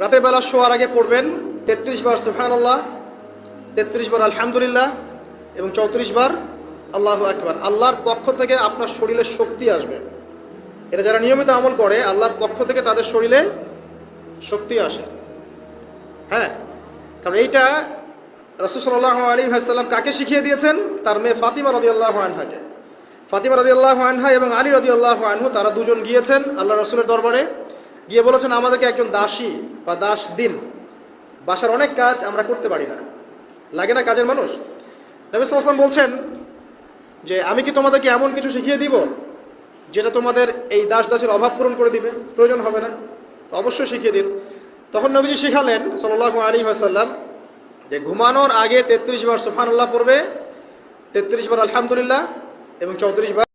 রাতের বেলা শোয়ার আগে পড়বেন 33 বার সুবহানাল্লাহ, 33 বার আলহামদুলিল্লাহ এবং 34 বার আল্লাহু আকবার। আল্লাহর পক্ষ থেকে আপনার শরীরে শক্তি আসবে। এটা যারা নিয়মিত আমল করে আল্লাহর পক্ষ থেকে তাদের শরীরে শক্তি আসে। হ্যাঁ, কারণ এইটা রাসূল সাল্লাল্লাহু আলাইহি ওয়াসাল্লাম কাকে শিখিয়ে দিয়েছেন? তার মেয়ে ফাতিমা রাদিয়াল্লাহু আনহাকে। ফাতিমা রাদিয়াল্লাহু আনহা এবং আলী রাদিয়াল্লাহু আনহু তারা দুজন গিয়েছেন আল্লাহ রাসূলের দরবারে, গিয়ে বলেছেন আমাদেরকে একজন দাসী বা দাস দিন, বাসার অনেক কাজ আমরা করতে পারি না, লাগে না কাজের মানুষ। নবী সাল্লাল্লাহু আলাইহি ওয়াসাল্লাম বলছেন যে আমি কি তোমাদেরকে এমন কিছু শিখিয়ে দিব যেটা তোমাদের এই দাস দাসের অভাব পূরণ করে দিবে, প্রয়োজন হবে না? তো অবশ্যই শিখিয়ে দিন। তখন নবীজি শিখালেন সাল্লাল্লাহু আলাইহি ওয়াসাল্লাম যে ঘুমানোর আগে 33 বার সুবহানাল্লাহ পড়বে, 33 বার আলহামদুলিল্লাহ এবং 34 বার